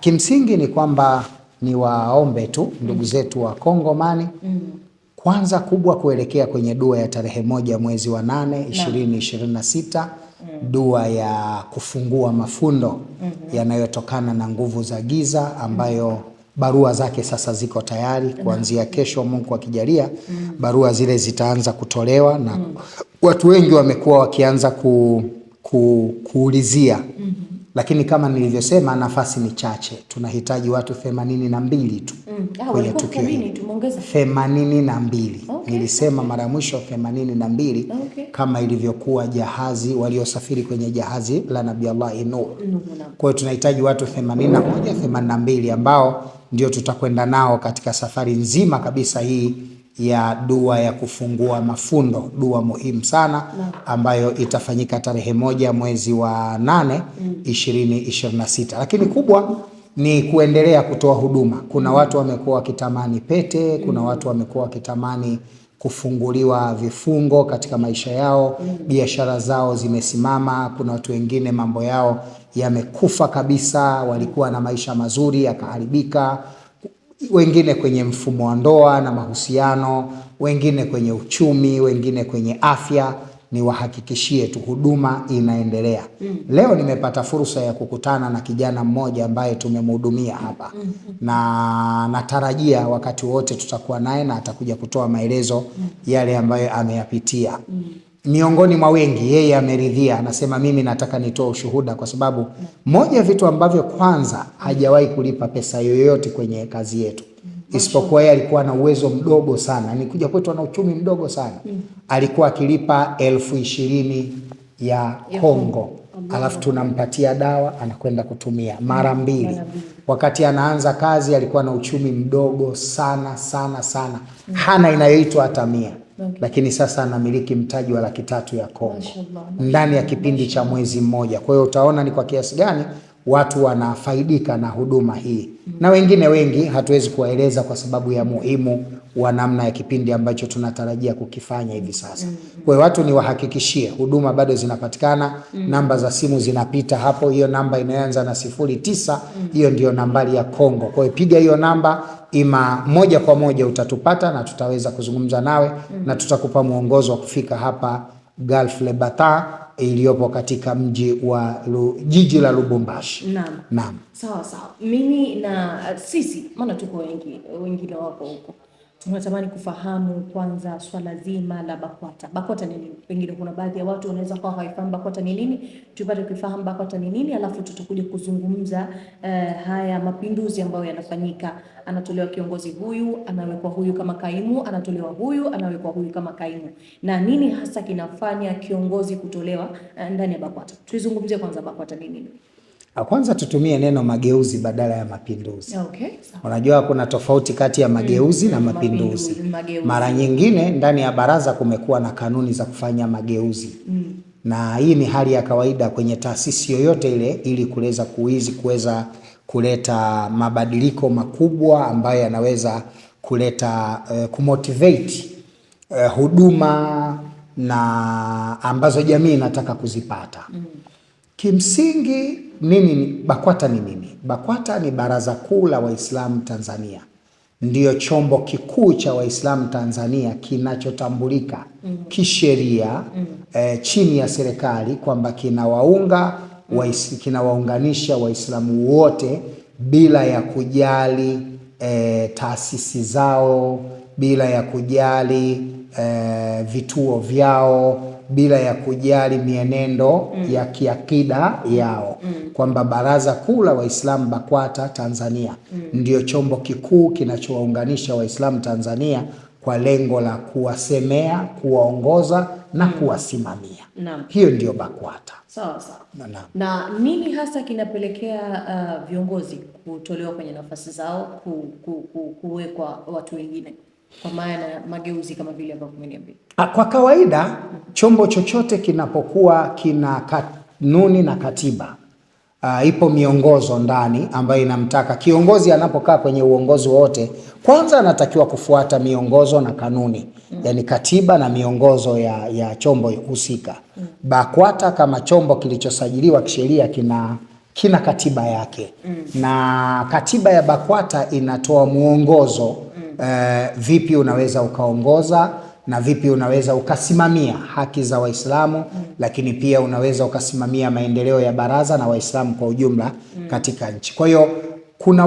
Kimsingi ni kwamba ni waombe tu ndugu zetu wa Kongomani kwanza kubwa kuelekea kwenye dua ya tarehe 1 mwezi wa 8 2026, dua ya kufungua mafundo yanayotokana na nguvu za giza ambayo barua zake sasa ziko tayari. Kuanzia kesho Mungu akijalia, barua zile zitaanza kutolewa na watu wengi wamekuwa wakianza kuulizia. Lakini kama nilivyosema, nafasi ni chache. Tunahitaji watu 82 tu kwenye tukio hili. 82. Okay. Nilisema mara mwisho 82. Okay. Kama ilivyokuwa jahazi waliosafiri kwenye jahazi la Nabii Allah Nuh. Kwa hiyo tunahitaji watu 81, 82 ambao ndio tutakwenda nao katika safari nzima kabisa hii ya dua ya kufungua mafundo, dua muhimu sana ambayo itafanyika tarehe 1 mwezi wa 8 2026. Lakini kubwa ni kuendelea kutoa huduma. Kuna watu wamekuwa wakitamani pete, kuna watu wamekuwa wakitamani kufunguliwa vifungo katika maisha yao, biashara zao zimesimama. Kuna watu wengine mambo yao yamekufa kabisa, walikuwa na maisha mazuri yakaharibika. Wengine kwenye mfumo wa ndoa na mahusiano, wengine kwenye uchumi, wengine kwenye afya. Ni wahakikishie tu huduma inaendelea. Leo nimepata fursa ya kukutana na kijana mmoja ambaye tumemhudumia hapa, na natarajia wakati wote tutakuwa naye na atakuja kutoa maelezo yale ambayo ameyapitia. Miongoni mwa wengi, yeye ameridhia, anasema mimi nataka nitoe ushuhuda kwa sababu moja ya vitu ambavyo kwanza hajawahi kulipa pesa yoyote kwenye kazi yetu. Isipokuwa yeye alikuwa na uwezo mdogo sana. Nikuja kwetu na uchumi mdogo sana. Alikuwa akilipa 20,000 ya Kongo. Alafu tunampatia dawa anakwenda kutumia mara 2. Wakati anaanza kazi alikuwa na uchumi mdogo sana sana sana. Hana inayoitwa hata 100. Lakini sasa anamiliki mtaji wa 300,000 ya Kongo ndani ya kipindi cha mwezi mmoja. Kwa hiyo utaona ni kwa kiasi gani watu wanafaidika na huduma hii. Na wengine wengi hatuwezi kuwaeleza kwa sababu ya muhimu wa namna ya kipindi ambacho tunatarajia kukifanya hivi sasa. Kwa hiyo watu ni wahakikishie huduma bado zinapatikana. Namba za simu zinapita hapo. Hiyo namba inaanza na 09, hiyo ndio nambari ya Kongo. Kwa hiyo piga hiyo namba, ima moja kwa moja utatupata na tutaweza kuzungumza nawe na tutakupa mwongozo wa kufika hapa Gulf Le Bata iliyopo katika jiji la Lubumbashi. Naam. Sawa. Mimi na sisi maana tuko wengine wako huko. Tunatamani kufahamu kwanza swala zima la BAKWATA. BAKWATA ni nini? Pengine kuna baadhi ya watu wanaweza kuwa hawaifahamu BAKWATA ni nini. Tupate kufahamu BAKWATA ni nini, alafu tutakuja kuzungumza haya mapinduzi ambayo yanafanyika. Anatolewa kiongozi huyu, anawekwa huyu kama kaimu, anatolewa huyu, anawekwa huyu kama kaimu. Na nini hasa kinafanya kiongozi kutolewa ndani ya BAKWATA? Tuizungumzie kwanza BAKWATA ni nini. Kwanza tutumie neno mageuzi badala ya mapinduzi. Okay. Unajua kuna tofauti kati ya mageuzi na mapinduzi. Mara nyingine ndani ya baraza kumekuwa na kanuni za kufanya mageuzi. Na hii ni hali ya kawaida kwenye taasisi yoyote ile, ili kuweza kuleta mabadiliko makubwa ambayo yanaweza kuleta kumotivate huduma na ambazo jamii inataka kuzipata. Kimsingi BAKWATA ni nini? BAKWATA ni Baraza Kuu la Waislamu Tanzania. Ndiyo chombo kikuu cha Waislamu Tanzania kinachotambulika kisheria chini ya serikali kwamba kinawaunganisha Waislamu wote bila ya kujali taasisi zao, bila ya kujali vituo vyao, bila ya kujali mienendo ya kiakida yao. Kwamba Baraza Kuu la Waislamu BAKWATA Tanzania ndio chombo kikuu kinachowaunganisha Waislamu Tanzania kwa lengo la kuwasemea, kuwaongoza na kuwasimamia. Hiyo ndio BAKWATA. Sawa. Na nini hasa kinapelekea viongozi kutolewa kwenye nafasi zao, kuwekwa watu wengine? Kwa maana mageuzi kama vile ambavyo umeniambia. Kwa kawaida chombo chochote kinapokuwa kina kanuni na katiba, ipo miongozo ndani ambayo inamtaka kiongozi anapokaa kwenye uongozi wote, kwanza anatakiwa kufuata miongozo na kanuni. Yani katiba na miongozo ya chombo husika. BAKWATA kama chombo kilichosajiliwa kisheria kina katiba yake na katiba ya BAKWATA inatoa muongozo vipi unaweza ukaongoza na vipi unaweza ukasimamia haki za Waislamu lakini pia unaweza ukasimamia maendeleo ya baraza na Waislamu kwa ujumla katika nchi. Kwa hiyo kuna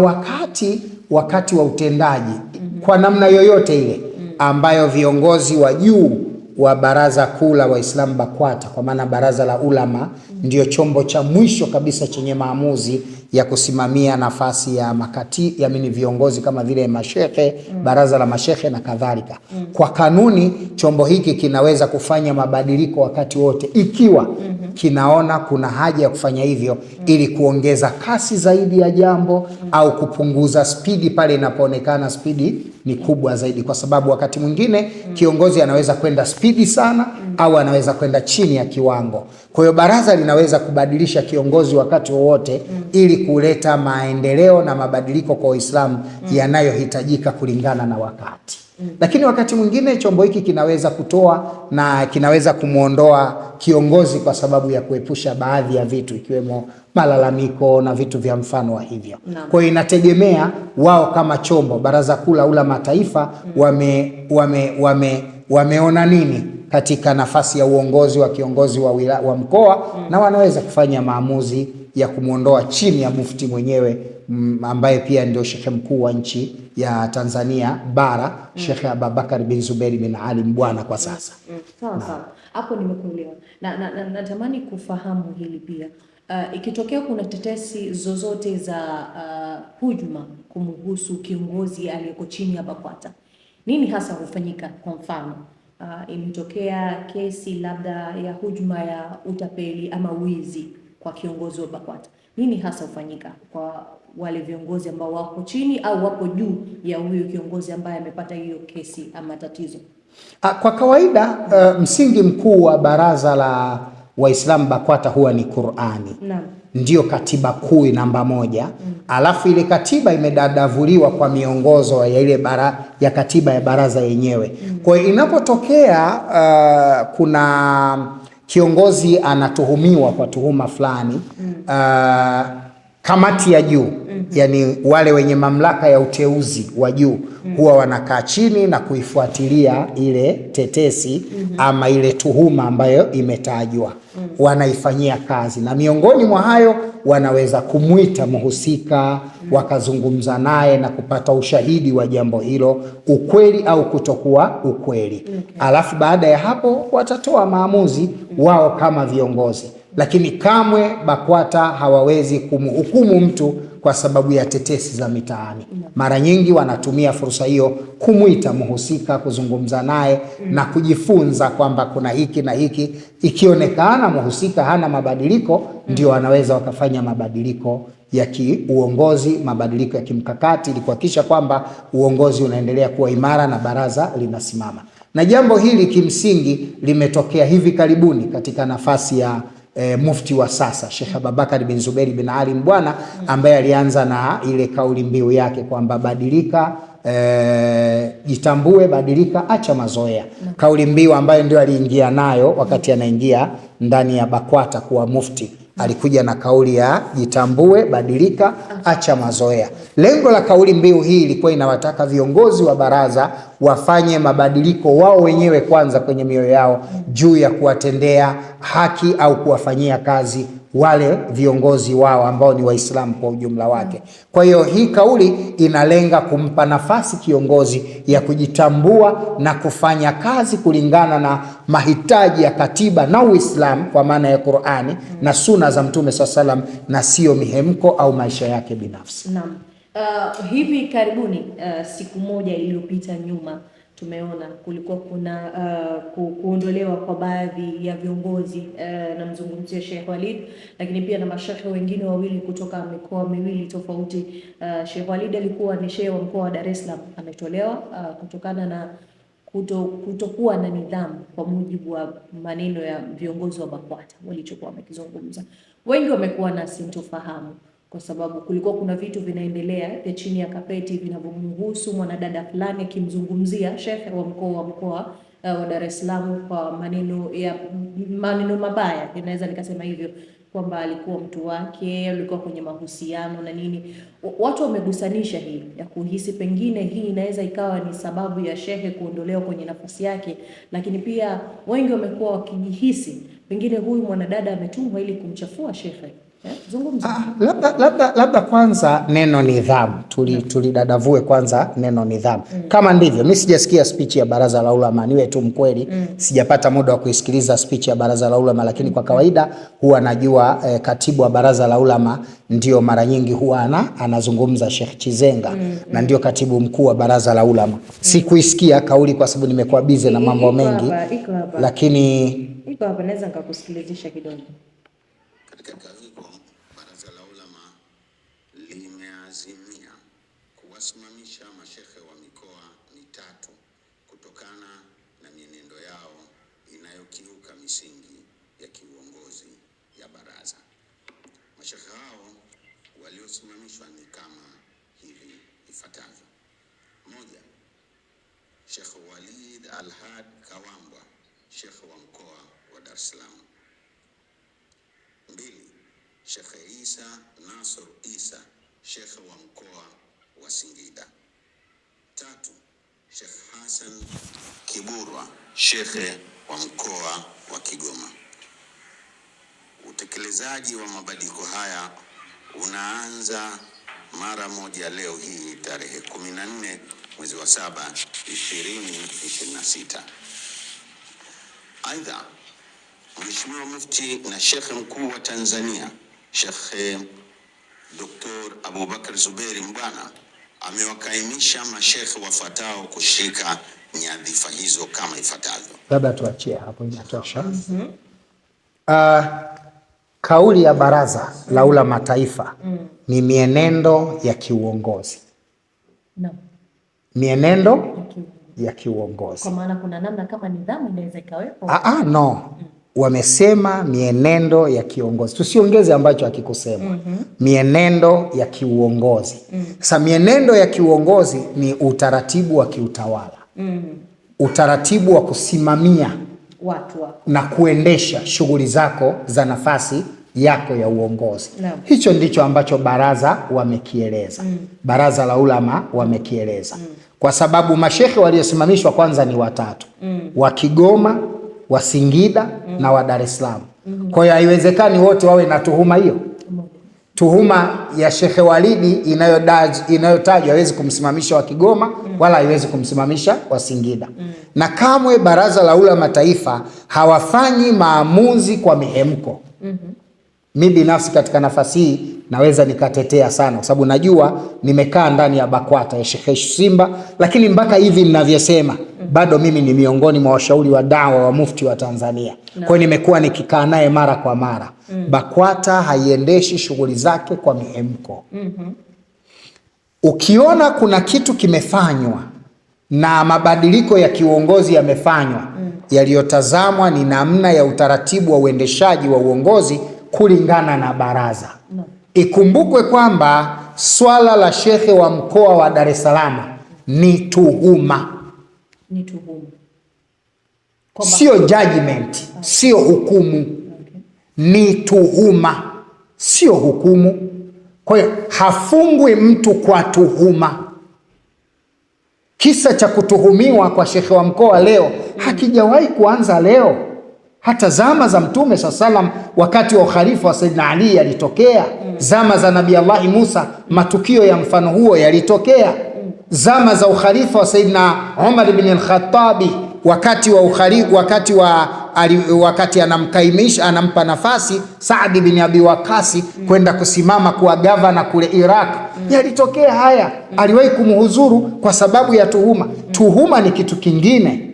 wakati wa utendaji kwa namna yoyote ile ambayo viongozi wa juu wa Baraza Kuu la Waislamu BAKWATA, kwa maana baraza la ulama ndio chombo cha mwisho kabisa chenye maamuzi ya kusimamia nafasi ya viongozi kama vile mashehe, baraza la mashehe na kadhalika. Kwa kanuni chombo hiki kinaweza kufanya mabadiliko wakati wote ikiwa kinaona kuna haja ya kufanya hivyo ili kuongeza kasi zaidi ya jambo au kupunguza spidi pale inapoonekana spidi ni kubwa zaidi, kwa sababu wakati mwingine kiongozi anaweza kwenda spidi sana au anaweza kwenda chini ya kiwango. Kwa hiyo baraza linaweza kubadilisha kiongozi wakati wowote ili kuleta maendeleo na mabadiliko kwa Uislamu yanayohitajika kulingana na wakati. Lakini wakati mwingine chombo hiki kinaweza kutoa na kinaweza kumuondoa kiongozi kwa sababu ya kuepusha baadhi ya vitu ikiwemo malalamiko na vitu vya mfano wa hivyo. Kwa hiyo inategemea wao kama chombo, Baraza Kuu la Ulama Taifa wameona nini katika nafasi ya uongozi wa kiongozi wa mkoa na wanaweza kufanya maamuzi ya kumuondoa chini ya mufti mwenyewe ambaye pia ndio shekhe mkuu wa nchi ya Tanzania bara, Sheikh Abubakar bin Zuberi bin Ali Mbwana kwa sasa. Sawa. Hapo nimekuelewa. Na natamani kufahamu hili pia. Ikitokea kuna tetesi zozote za hujuma kumhusu kiongozi aliyeko chini ya BAKWATA, nini hasa hufanyika? Kwa mfano, imetokea kesi labda ya hujuma ya utapeli ama wizi kwa kiongozi wa BAKWATA, nini hasa hufanyika kwa wale viongozi ambao wako chini au wako juu ya huyo kiongozi ambaye amepata hiyo kesi ama tatizo? Kwa kawaida msingi mkuu wa baraza la Waislamu BAKWATA huwa ni Qur'ani. Ndio katiba kuu namba 1. Alafu ile katiba imedadavuliwa kwa miongozo ya ile ya katiba ya baraza yenyewe. Kwa hiyo inapotokea kuna kiongozi anatuhumiwa kwa tuhuma fulani, kamati ya juu yani wale wenye mamlaka ya uteuzi wa juu huwa wanakaa chini na kuifuatilia ile tetesi ama ile tuhuma ambayo imetajwa, wanaifanyia kazi, na miongoni mwa hayo wanaweza kumuita mhusika, wakazungumza naye na kupata ushahidi wa jambo hilo, ukweli au kutokuwa ukweli. Alafu baada ya hapo watatoa maamuzi wao kama viongozi. Lakini kamwe BAKWATA hawawezi kumhukumu mtu kwa sababu ya tetesi za mitaani. Mara nyingi wanatumia fursa hiyo kumuita mhusika, kuzungumza naye na kujifunza kwamba kuna hiki na hiki. Ikionekana mhusika hana mabadiliko, ndio wanaweza wakafanya mabadiliko ya kiuongozi, mabadiliko ya kimkakati ili kuhakikisha kwamba uongozi unaendelea kuwa imara na baraza linasimama. Na jambo hili kimsingi limetokea hivi karibuni katika nafasi ya mufti wa sasa Sheikh Abubakar bin Zuberi bin Ali Mbwana, ambaye alianza na ile kauli mbiu yake kwamba badilika, jitambue, badilika, acha mazoea. Kauli mbiu ambayo ndio aliingia nayo wakati anaingia ndani ya BAKWATA kuwa mufti. Alikuja na kauli ya jitambue, badilika, acha mazoea. Lengo la kauli mbiu hii ilikuwa inawataka viongozi wa baraza wafanye mabadiliko wao wenyewe kwanza kwenye mioyo yao juu ya kuwatendea haki au kuwafanyia kazi wale viongozi wao ambao ni Waislamu kwa ujumla wake. Kwa hiyo hii kauli inalenga kumpa nafasi kiongozi ya kujitambua na kufanya kazi kulingana na mahitaji ya katiba na Uislamu kwa maana ya Qur'ani na Sunna za Mtume SAW, na sio mihemko au maisha yake binafsi. Naam. Hivi karibuni siku moja iliyopita nyuma tumeona kulikuwa kuna kuondolewa kwa baadhi ya viongozi, namzungumzia Sheikh Walid, lakini pia na mashehe wengine wawili kutoka mikoa miwili tofauti. Sheikh Walid alikuwa ni shehe wa mkoa wa Dar es Salaam, ametolewa kutokana na kutokuwa na nidhamu, kwa mujibu wa maneno ya viongozi wa BAKWATA walichokuwa wamekizungumza. Wengi wamekuwa na sintofahamu kwa sababu kulikuwa kuna vitu vinaendelea vya chini ya kapeti vinavyomhusu mwanadada fulani akimzungumzia shekhe wa mkoa wa Dar es Salaam kwa maneno mabaya, inaweza nikasema hivyo, kwamba alikuwa mtu wake, alikuwa kwenye mahusiano na nini. Watu wamegusanisha hii ya kuhisi pengine hii inaweza ikawa ni sababu ya shehe kuondolewa kwenye nafasi yake, lakini pia wengi wamekuwa wakijihisi pengine huyu mwanadada ametumwa ili kumchafua shehe. Labda kwanza neno nidhamu tulidadavue kwanza neno nidhamu. Kama ndivyo, mimi sijasikia speech ya baraza la ulama, niwe tu mkweli, sijapata muda wa kuisikiliza speech ya baraza la ulama, lakini kwa kawaida huwa najua katibu wa baraza la ulama ndio mara nyingi huwa anazungumza Sheikh Chizenga na ndio katibu mkuu wa baraza la ulama. Sikuisikia kauli kwa sababu nimekuwa busy na mambo mengi, lakini iko hapa naweza nikakusikilizisha kidogo. Limeazimia kuwasimamisha mashehe wa mikoa mitatu kutokana na mienendo yao inayokiuka misingi ya kiuongozi ya baraza. Mashehe hao waliosimamishwa ni kama hivi ifuatavyo: moja, Sheikh Walid Al-Had Kawambwa, Sheikh wa mkoa wa Dar es Salaam. Mbili, Sheikh Isa Nasr Isa, Sheikh wa mkoa wa Singida. Tatu, Sheikh Hassan Kiburwa, Sheikh wa mkoa wa Kigoma. Utekelezaji wa mabadiliko haya unaanza mara moja leo hii tarehe 14 mwezi wa 7 2026. Aidha, Mheshimiwa Mufti na Sheikh mkuu wa Tanzania Sheikh Dr. Abubakar Zuberi Mbwana amewakaimisha mashekhe wafuatao kushika nyadhifa hizo kama ifuatavyo. Labda tuachie hapo, inatosha. Kauli ya baraza la ulama taifa ni mienendo ya kiuongozi. Mienendo ya kiuongozi. Kwa maana kuna namna kama nidhamu inaweza ikawepo. No. Wamesema mienendo ya kiongozi. Tusiongeze ambacho hakikusema. Mienendo ya kiuongozi. Sasa mienendo ya kiuongozi ni utaratibu wa kiutawala. Utaratibu wa kusimamia watu na kuendesha shughuli zako za nafasi yako ya uongozi. Hicho ndicho ambacho baraza wamekieleza. Baraza la ulama wamekieleza. Kwa sababu mashehe waliosimamishwa kwanza ni watatu. Wa Kigoma, wa Singida na wa Dar es Salaam. Kwa hiyo haiwezekani wote wawe na tuhuma hiyo. Tuhuma ya Sheikh Walidi inayotajwa haiwezi kumsimamisha wa Kigoma wala haiwezi kumsimamisha wa Singida. Na kamwe baraza la ulama taifa hawafanyi maamuzi kwa mihemko. Mimi binafsi katika nafasi hii naweza nikatetea sana kwa sababu najua nimekaa ndani ya BAKWATA ya Sheikh Simba, lakini mpaka hivi ninavyosema bado mimi ni miongoni mwa washauri wa dawa wa mufti wa Tanzania. Kwa hiyo nimekuwa nikikaa naye mara kwa mara. BAKWATA haiendeshi shughuli zake kwa mihemko. Ukiona kuna kitu kimefanywa na mabadiliko ya kiuongozi yamefanywa, yaliyotazamwa ni namna ya utaratibu wa uendeshaji wa uongozi kulingana na baraza. Ikumbukwe kwamba swala la shekhe wa mkoa wa Dar es Salaam ni tuhuma. Sio judgment, sio hukumu. Ni tuhuma, sio hukumu. Kwa hiyo hafungwi mtu kwa tuhuma. Kisa cha kutuhumiwa kwa shekhe wa mkoa leo hakijawahi kuanza leo. Hata zama za Mtume SAW wakati wa ukhalifa wa Saidina Ali yalitokea. Zama za Nabii Allah Musa matukio ya mfano huo yalitokea. Zama za ukhalifa wa Saidina Umar ibn al-Khattabi wakati anamkaimisha, anampa nafasi Saad ibn Abi Waqqas kwenda kusimama kuwa gavana kule Iraq. Yalitokea haya. Aliwahi kumhuzuru kwa sababu ya tuhuma. Tuhuma ni kitu kingine.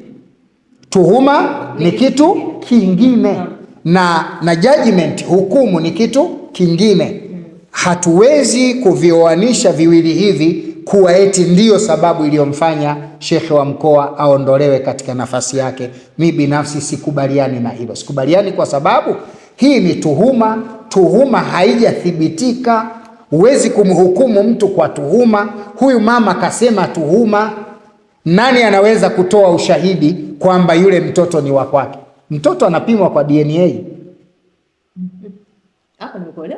Tuhuma ni kitu kingine na judgment, hukumu ni kitu kingine. Hatuwezi kuvioanisha viwili hivi kuwa eti ndiyo sababu iliyomfanya shekhe wa mkoa aondolewe katika nafasi yake. Mimi binafsi sikubaliani na hilo. Sikubaliani kwa sababu hii ni tuhuma. Tuhuma haijathibitika. Huwezi kumhukumu mtu kwa tuhuma. Huyu mama kasema tuhuma. Nani anaweza kutoa ushahidi kwamba yule mtoto ni wa kwake? Mtoto anapimwa kwa DNA.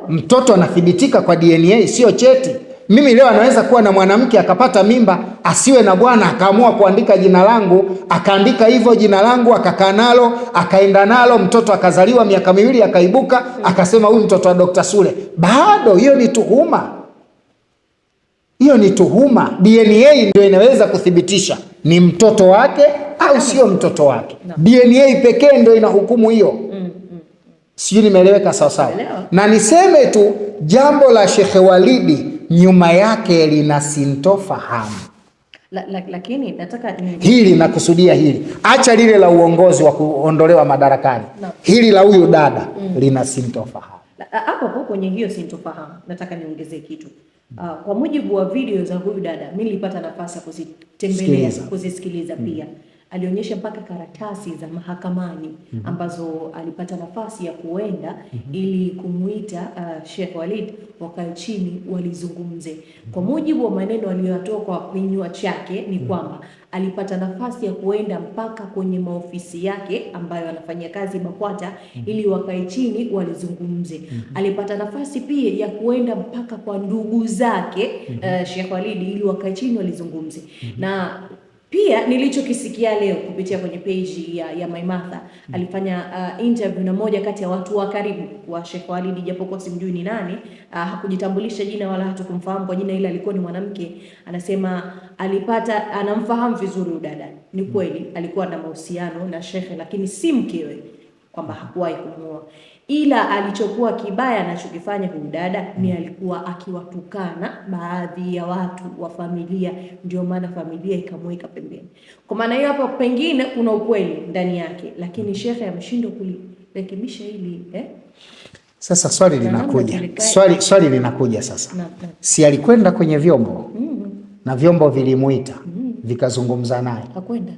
Mtoto anathibitika kwa DNA, sio cheti. Mimi leo anaweza kuwa na mwanamke akapata mimba, asiwe na bwana, akaamua kuandika jina langu, akaandika hivyo jina langu, akakaa nalo, akaenda nalo, mtoto akazaliwa, miaka 2 akaibuka, akasema huyu mtoto wa Dr. Sule. Bado hiyo ni tuhuma. Hiyo ni tuhuma. DNA ndio inaweza kuthibitisha ni mtoto wake au sio mtoto wake. DNA pekee ndio inahukumu hiyo. Sijui nimeeleweka sawa sawa. Na niseme tu jambo la Sheikh Walidi nyuma yake lina sintofahamu. Lakini nataka hili nakusudia hili. Acha lile la uongozi wa kuondolewa madarakani. Hili la huyu dada lina sintofahamu. Hapo kwenye hiyo sintofahamu nataka niongezee kitu. Kwa mujibu wa video za huyu dada, mimi nilipata nafasi ya kuzitembelea, kuzisikiliza pia. Alionyesha mpaka karatasi za mahakamani ambazo alipata nafasi ya kuenda ili kumuita Sheikh Walid wakae chini walizungumze. Kwa mujibu wa maneno aliyotoa kwa kinywa chake ni kwamba alipata nafasi ya kuenda mpaka kwenye maofisi yake ambayo anafanyia kazi BAKWATA ili wakae chini walizungumze. Alipata nafasi pia ya kuenda mpaka kwa ndugu zake Sheikh Walid ili wakae chini walizungumze. Na pia nilichokisikia leo kupitia kwenye page ya Maimartha, alifanya interview na moja kati ya watu wa karibu wa Sheikh Walid, japokuwa simjui ni nani, hakujitambulisha jina wala hatukumfahamu kwa jina, ila alikuwa ni mwanamke. Anasema anamfahamu vizuri udada. Ni kweli alikuwa na mahusiano na Sheikh, lakini si mkewe, kwamba hakuwahi kumuoa. Ila alichokuwa kibaya anachokifanya huyu dada ni alikuwa akiwatukana baadhi ya watu wa familia, ndio maana familia ikamweka pembeni. Kwa maana hiyo hapo pengine kuna ukweli ndani yake, lakini Sheikh ameshindwa kulirekebisha hili Sasa swali linakuja sasa. Si alikwenda kwenye vyombo na vyombo vilimuita vikazungumza naye? Hakwenda.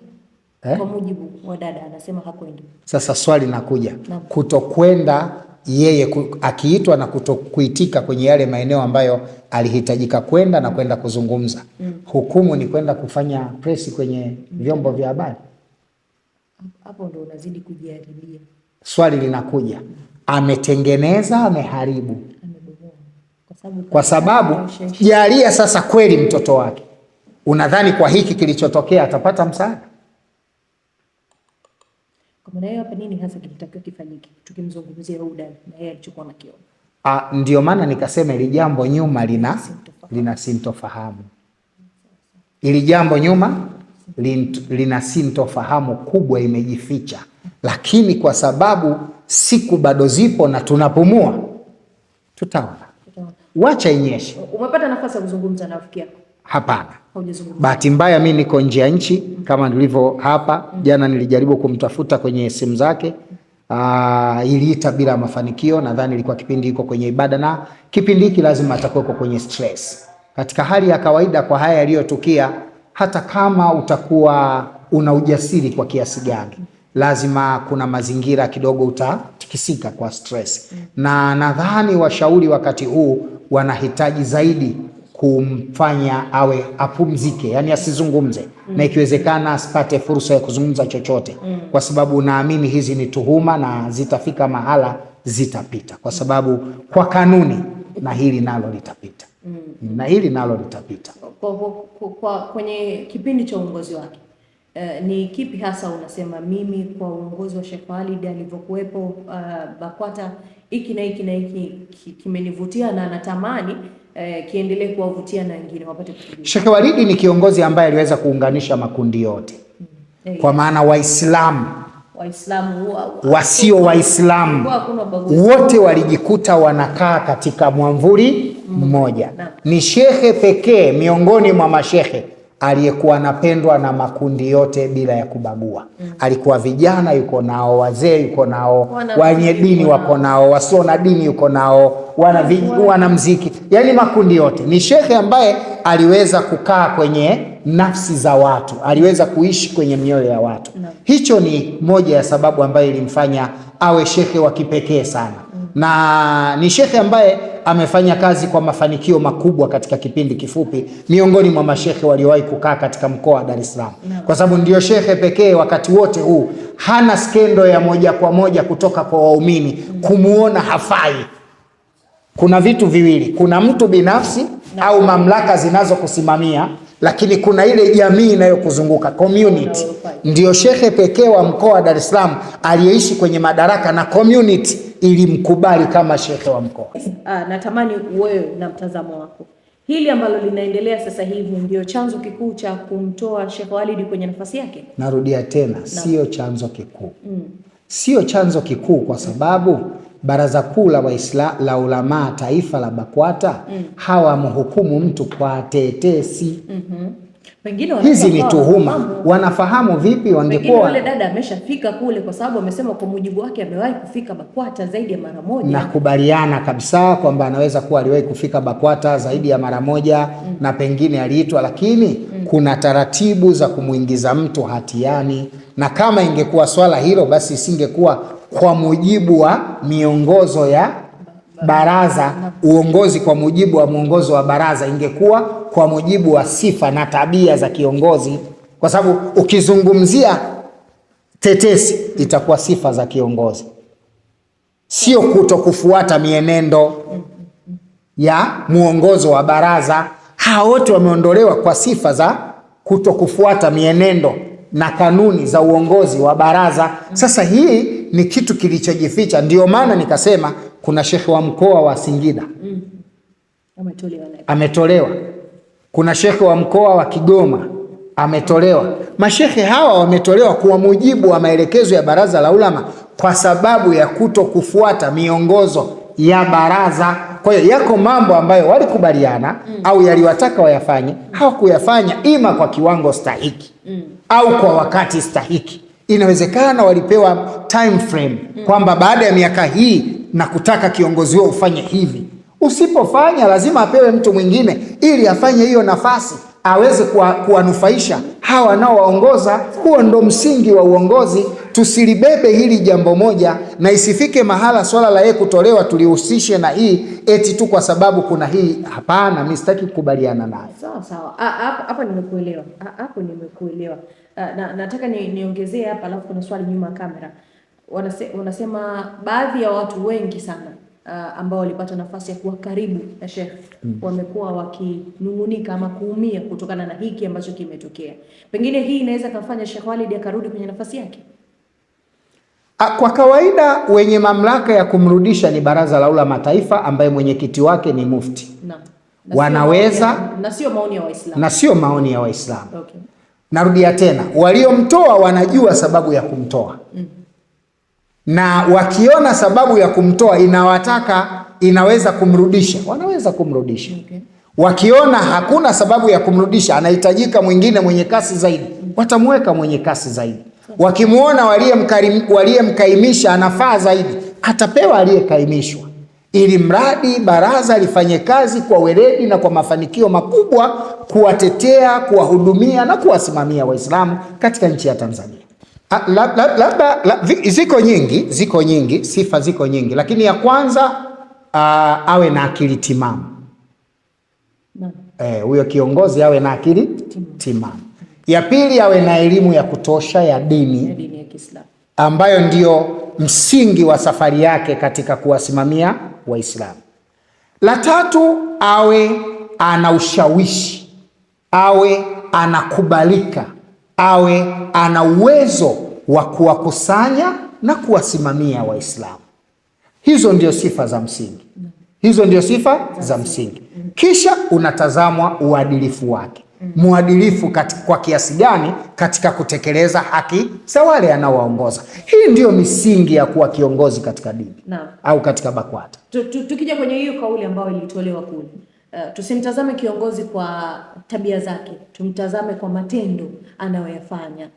Kwa mujibu wa dada anasema hakwenda. Sasa swali nakuja, kutokwenda yeye akiitwa na kutokuitika kwenye yale maeneo ambayo alihitajika kwenda na kwenda kuzungumza, hukumu ni kwenda kufanya presi kwenye vyombo vya habari? Hapo ndo unazidi kujiharibia. Swali linakuja, ametengeneza, ameharibu? Kwa sababu jalia sasa kweli mtoto wake, unadhani kwa hiki kilichotokea atapata msaada? Kwa maana hiyo hapa nini hasa kilitakiwa kifanyike tukimzungumzia huyu dada na yeye alichokuwa nakiona? Ndio maana nikasema ili jambo nyuma lina sintofahamu. Ili jambo nyuma lina sintofahamu kubwa imejificha, lakini kwa sababu siku bado zipo na tunapumua, tutaona. Wacha inyeshe. Umepata nafasi ya kuzungumza na rafiki yako? Hapana. Bahati mbaya mimi niko nje ya nchi kama nilivyo hapa. Jana nilijaribu kumtafuta kwenye simu zake, iliita bila mafanikio. Nadhani ilikuwa kipindi iko kwenye ibada, na kipindi hiki lazima atakuwa kwenye stress. Katika hali ya kawaida kwa haya yaliyotukia, hata kama utakuwa una ujasiri kwa kiasi gani, lazima kuna mazingira kidogo utatikisika kwa stress. Na nadhani washauri wakati huu wanahitaji zaidi kumfanya awe apumzike, yani asizungumze, na ikiwezekana asipate fursa ya kuzungumza chochote, kwa sababu naamini hizi ni tuhuma na zitafika mahala zitapita, kwa sababu kwa kanuni na hili nalo litapita. Na hili nalo litapita. Kwenye kipindi cha uongozi wake, ni kipi hasa unasema mimi kwa uongozi wa Sheikh Walid alivyokuwepo BAKWATA, hiki na hiki na hiki kimenivutia na natamani kiendelee kuwavutia na wengine wapate kujua? Sheikh Walid ni kiongozi ambaye aliweza kuunganisha makundi yote. Kwa maana Waislamu, wasio Waislamu, wote walijikuta wanakaa katika mwamvuli mmoja. Ni shekhe pekee miongoni mwa mashekhe aliyekuwa anapendwa na makundi yote bila ya kubagua. Alikuwa vijana yuko nao, wazee yuko nao, wenye dini wako nao, wasio na dini yuko nao, wana muziki, yani makundi yote. Ni shekhe ambaye aliweza kukaa kwenye nafsi za watu, aliweza kuishi kwenye mioyo ya watu. Hicho ni moja ya sababu ambayo ilimfanya awe shekhe wa kipekee sana. na ni shekhe ambaye amefanya kazi kwa mafanikio makubwa katika kipindi kifupi miongoni mwa mashekhe waliowahi kukaa katika mkoa wa Dar es Salaam, kwa sababu ndio shekhe pekee wakati wote huu hana skendo ya moja kwa moja kutoka kwa waumini kumuona hafai. Kuna vitu viwili, kuna mtu binafsi au mamlaka zinazokusimamia, lakini kuna ile jamii inayokuzunguka, community. Ndio shekhe pekee wa mkoa wa Dar es Salaam aliyeishi kwenye madaraka na community ilimkubali kama shekhe wa mkoa. Natamani wewe na mtazamo wako, hili ambalo linaendelea sasa hivi ndio chanzo kikuu cha kumtoa Sheikh Walid kwenye nafasi yake? Narudia tena, sio chanzo kikuu. Sio chanzo kikuu kwa sababu Baraza Kuu la Ulamaa Taifa la BAKWATA hawamhukumu mtu kwa tetesi. Hizi ni tuhuma. Wanafahamu vipi? Wangekuwa wale dada ameshafika kule, kwa sababu amesema kwa mujibu wake amewahi kufika BAKWATA zaidi ya mara moja. Nakubaliana kabisa kwamba anaweza kuwa aliwahi kufika BAKWATA zaidi ya mara moja na pengine aliitwa, lakini kuna taratibu za kumuingiza mtu hatiani, na kama ingekuwa swala hilo basi isingekuwa kwa mujibu wa miongozo ya baraza, uongozi kwa mujibu wa mwongozo wa baraza, ingekuwa kwa mujibu wa sifa na tabia za kiongozi, kwa sababu ukizungumzia tetesi itakuwa sifa za kiongozi, sio kutokufuata mienendo ya muongozo wa baraza. Hao wote wameondolewa kwa sifa za kutokufuata mienendo na kanuni za uongozi wa baraza. Sasa hii ni kitu kilichojificha, ndio maana nikasema kuna shekhe wa mkoa wa Singida ametolewa, kuna shekhe wa mkoa wa Kigoma ametolewa. Mashekhe hawa wametolewa kwa mujibu wa maelekezo ya Baraza la Ulama kwa sababu ya kutokufuata miongozo ya baraza. Kwa hiyo yako mambo ambayo walikubaliana au yaliwataka wayafanye, hawakuyafanya ima kwa kiwango stahiki au kwa wakati stahiki. Inawezekana walipewa time frame kwamba baada ya miaka hii na kutaka kiongozi wao ufanye hivi. Usipofanya lazima apewe mtu mwingine ili afanye hiyo nafasi, aweze kuwanufaisha hawa nao waongoza. Huo ndo msingi wa uongozi. Tusilibebe hili jambo moja na isifike mahala swala la yeye kutolewa tulihusishe na hii eti tu kwa sababu kuna hii. Hapana, mimi sitaki kukubaliana naye. Sawa. Hapa nimekuelewa. Hapo nimekuelewa. Nataka niongezee hapa, alafu kuna swali nyuma kamera. Wanasema baadhi ya watu wengi sana ambao walipata nafasi ya kuwa karibu na Sheikh wamekuwa wakinungunika ama kuumia kutokana na hiki ambacho kimetokea. Pengine hii inaweza kumfanya Sheikh Walid akarudi kwenye nafasi yake? Kwa kawaida wenye mamlaka ya kumrudisha ni Baraza la Ulama Taifa ambaye mwenyekiti wake ni mufti. Wanaweza, na sio maoni ya Waislamu. Na sio maoni ya Waislamu. Okay. Narudia tena, waliomtoa wanajua sababu ya kumtoa. Na wakiona sababu ya kumtoa inaweza kumrudisha, wanaweza kumrudisha. Okay. Wakiona hakuna sababu ya kumrudisha, anahitajika mwingine mwenye kasi zaidi, watamweka mwenye kasi zaidi. Wakimuona waliyemkaimisha anafaa zaidi, atapewa aliyekaimishwa, ili mradi baraza lifanye kazi kwa weledi na kwa mafanikio makubwa kuwatetea, kuwahudumia na kuwasimamia Waislamu katika nchi ya Tanzania. Ziko nyingi, sifa ziko nyingi, lakini ya kwanza awe na akili timamu. Huyo kiongozi awe na akili timamu. Ya pili awe na elimu ya kutosha ya dini ya Kiislamu, ambayo ndio msingi wa safari yake katika kuwasimamia Waislamu. La tatu awe ana ushawishi, awe anakubalika, awe ana uwezo wa kuwakusanya na kuwasimamia Waislamu. Hizo ndio sifa za msingi. Hizo ndio sifa za msingi. Kisha unatazamwa uadilifu wake. Muadilifu kwa kiasi gani katika kutekeleza haki za wale anaowaongoza. Hii ndio misingi ya kuwa kiongozi katika dini au katika BAKWATA. Tukija kwenye hiyo kauli ambayo ilitolewa kule, tusimtazame kiongozi kwa tabia zake, tumtazame kwa matendo anayoyafanya,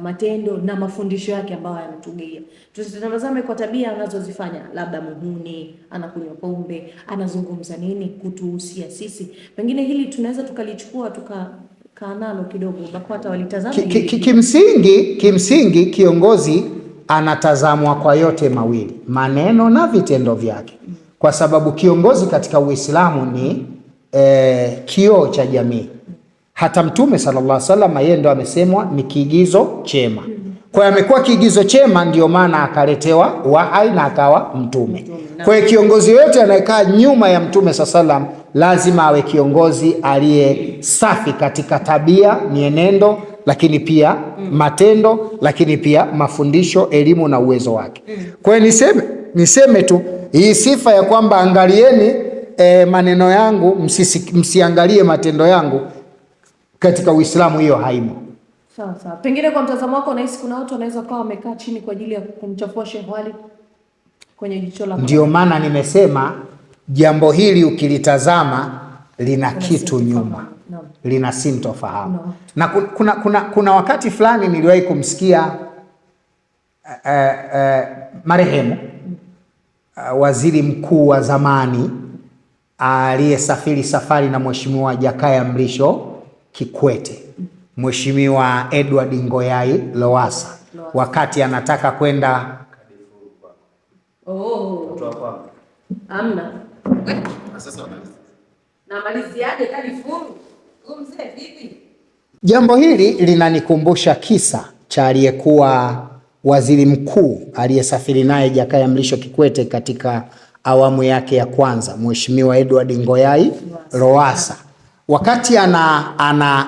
matendo na mafundisho yake ambayo yanatugia. Tusitazame kwa tabia anazozifanya, labda muhuni, anakunywa pombe, anazungumza nini kutuhusia sisi. Pengine hili tunaweza tukalichukua tukakaa nalo kidogo. BAKWATA walitazama kimsingi kiongozi anatazamwa kwa yote mawili, maneno na vitendo vyake, kwa sababu kiongozi katika Uislamu ni kioo cha jamii. Hata Mtume sallallahu alaihi wasallam yeye ndo amesemwa ni kiigizo chema. Kwa hiyo amekuwa kiigizo chema, ndio maana akaletewa wahai na akawa mtume. Kwa hiyo kiongozi yote anayekaa nyuma ya Mtume sallallahu alaihi wasallam lazima awe kiongozi aliye safi katika tabia, mienendo, lakini pia matendo, lakini pia mafundisho, elimu na uwezo wake. Kwa hiyo niseme tu hii sifa ya kwamba angalieni maneno yangu, msiangalie matendo yangu, katika Uislamu hiyo haimo. Sawa sawa. Pengine kwa mtazamo wako unahisi kuna watu wanaweza kuwa wamekaa chini kwa ajili ya kumchafua Sheikh Wali kwenye jicho la. Ndio maana nimesema jambo hili ukilitazama lina kitu nyuma. No. Lina sintofahamu. No. Na kuna wakati fulani niliwahi kumsikia marehemu waziri mkuu wa zamani aliyesafiri safari na Mheshimiwa Jakaya Mrisho Kikwete, Mheshimiwa Edward Ngoyai Lowassa, wakati anataka kwenda amna na maliziaje Kalifungu mzee vipi? Jambo hili linanikumbusha kisa cha aliyekuwa waziri mkuu aliyesafiri naye Jakaya Mrisho Kikwete katika awamu yake ya kwanza, Mheshimiwa Edward Ngoyai Lowassa. Wakati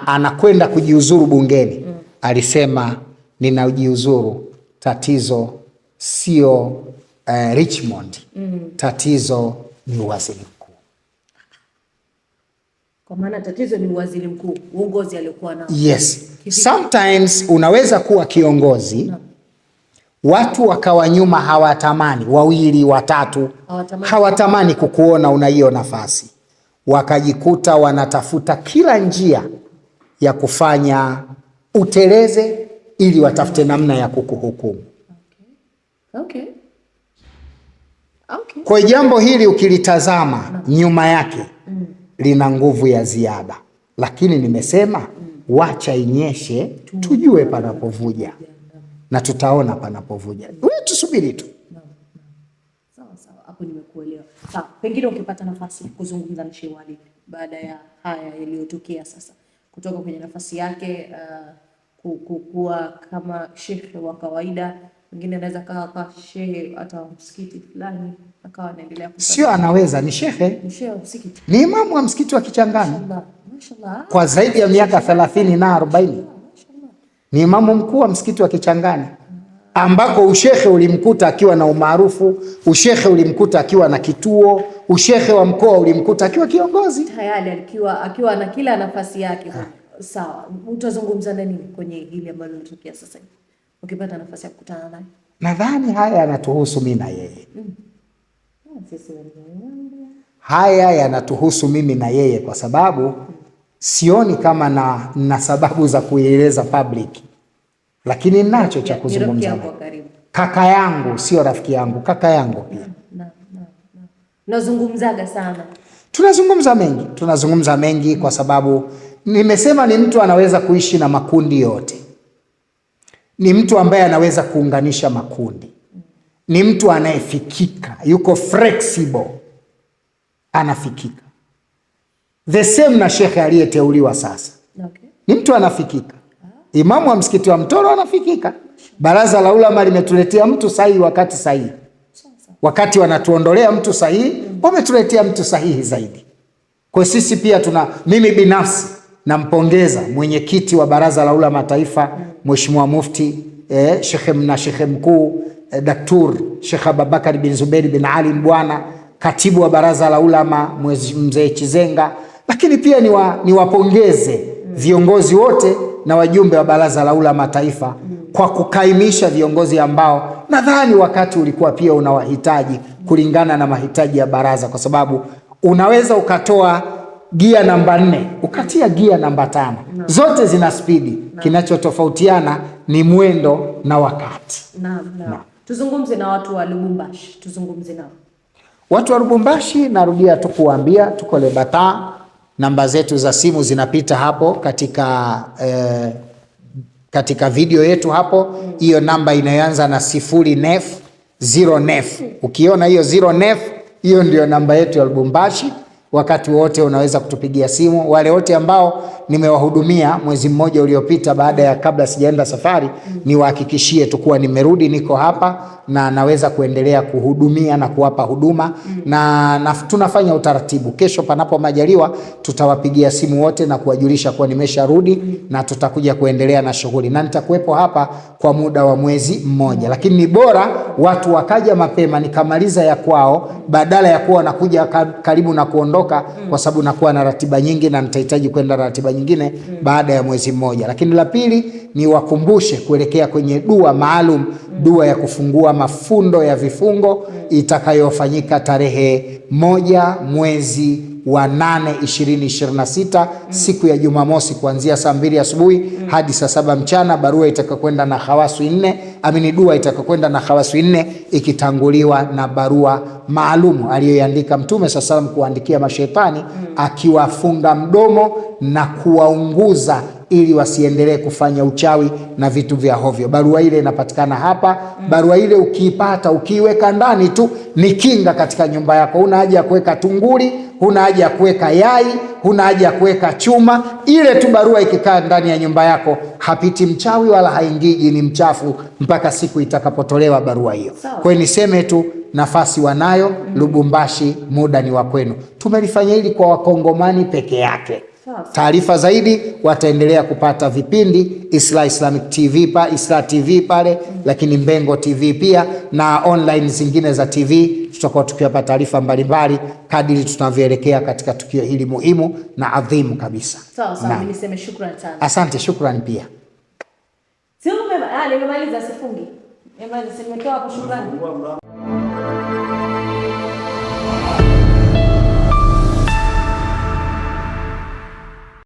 anakwenda kujiuzuru bungeni, alisema ninajiuzuru, tatizo sio Richmond, tatizo ni waziri mkuu. Kwa maana tatizo ni waziri mkuu, uongozi aliokuwa nao. Yes. Sometimes unaweza kuwa kiongozi, watu wakawa nyuma hawatamani, wawili watatu hawatamani kukuona una hiyo nafasi, wakajikuta wanatafuta kila njia ya kufanya uteleze ili watafute namna ya kukuhukumu. Okay. Kwa jambo hili ukilitazama nyuma yake lina nguvu ya ziada, lakini nimesema wacha inyeshe tujue panapovuja na tutaona panapovuja. Wewe tusubiri tu. Sawa sawa, hapo nimekuelewa. Sawa, pengine ukipata nafasi kuzungumza na Sheikh Wali baada ya haya yaliyotokea sasa, kutoka kwenye nafasi yake kuwa kama shekhe wa kawaida, mwingine anaweza kawa shehe hata msikiti fulani akawa anaendelea sio anaweza, ni shehe, wa msikiti, ni imamu wa msikiti wa Kichangani. Mashallah. Kwa zaidi ya miaka 30 na 40. Ni imamu mkuu wa msikiti wa Kichangani, ambako ushehe ulimkuta akiwa na umaarufu, ushehe ulimkuta akiwa na kituo, ushehe wa mkoa ulimkuta akiwa kiongozi tayari, akiwa na kila nafasi yake. Sawa, utazungumza nini kwenye hili ambalo linatokea sasa hivi ukipata nafasi ya kukutana naye? Nadhani haya yanatuhusu mimi na yeye. Haya yanatuhusu mimi na yeye kwa sababu sioni kama na sababu za kuieleza public, lakini ninacho cha kuzungumza. Kaka yangu, sio rafiki yangu, kaka yangu pia. Nazungumzaga sana. Tunazungumza mengi kwa sababu nimesema ni mtu anaweza kuishi na makundi yote. Ni mtu ambaye anaweza kuunganisha makundi. Ni mtu anayefikika, yuko flexible, anafikika. The same na shekhe aliyeteuliwa sasa. Okay. Ni mtu anafikika. Imamu wa msikiti wa Mtoro anafikika. Baraza la ulama limetuletea mtu sahihi wakati sahihi. Wakati wanatuondolea mtu sahihi, wametuletea mtu sahihi zaidi. Kwa sisi pia mimi binafsi nampongeza mwenyekiti wa Baraza la Ulama Taifa, Mheshimiwa Mufti Sheikh Mkuu Dr. Sheikh Abubakar bin Zuberi bin Ali Mbwana, katibu wa Baraza la Ulama Mzee Chizenga, lakini pia niwapongeze viongozi wote na wajumbe wa Baraza la Ulama Taifa kwa kukaimisha viongozi ambao nadhani wakati ulikuwa pia unawahitaji kulingana na mahitaji ya baraza, kwa sababu unaweza ukatoa gia namba 4 ukatia gia namba 5, zote zina spidi, kinachotofautiana ni mwendo na wakati. Naam. Tuzungumze na watu wa Lubumbashi, tuzungumze nao. Watu wa Lubumbashi, narudia tu kuambia tuko Lebata, namba zetu za simu zinapita hapo katika katika video yetu hapo. Hiyo namba inayoanza na 0 ukiona hiyo 0 hiyo ndio namba yetu ya Lubumbashi. Wakati wote unaweza kutupigia simu. Wale wote ambao nimewahudumia mwezi mmoja uliopita baada ya kabla sijaenda safari, niwahakikishie tu kuwa nimerudi, niko hapa na naweza kuendelea kuhudumia na kuwapa huduma na tunafanya utaratibu. Kesho panapo majaliwa tutawapigia simu wote na kuwajulisha kuwa nimesharudi na tutakuja kuendelea na shughuli, na nitakuwepo hapa kwa muda wa mwezi mmoja. Lakini ni bora watu wakaja mapema nikamaliza ya kwao badala ya kuwa nakuja karibu na kuondoka, kwa sababu nakuwa na ratiba nyingi na nitahitaji kwenda na ratiba nyingine baada ya mwezi mmoja. Lakini la pili ni wakumbushe kuelekea kwenye dua maalum, dua ya kufungua mafundo ya vifungo itakayofanyika tarehe 1 mwezi wa 8 2026 siku ya Jumamosi kuanzia saa 2 asubuhi hadi saa 7 mchana. Barua itakayokwenda na khawasu 4, dua itakayokwenda na khawasu 4 ikitanguliwa na barua maalum aliyoandika Mtume SAW kuandikia mashaitani, akiwafunga mdomo na kuwaunguza ili wasiendelee kufanya uchawi na vitu vya hovyo. Barua ile inapatikana hapa. Barua ile ukiipata, ukiiweka ndani tu ni kinga katika nyumba yako. Huna haja ya kuweka tunguri, huna haja ya kuweka yai, huna haja ya kuweka chuma. Ile tu barua ikikaa ndani ya nyumba yako, hapiti mchawi wala haingii jini mchafu mpaka siku itakapotolewa barua hiyo. Kwa hiyo niseme tu, nafasi wanayo Lubumbashi, muda ni wa kwenu. Tumelifanya hili kwa Wakongomani peke yake. Taarifa zaidi wataendelea kupata vipindi Isla Islamic TV Isla TV pale, lakini Mbengo TV pia na online zingine za TV. Tutakuwa tukiwapa taarifa mbalimbali kadiri tunavyoelekea katika tukio hili muhimu na adhimu kabisa. Sawa, mimi niseme shukrani sana. Asante, shukrani pia. Nimemaliza sifungi. Nimetoa hapo shukrani.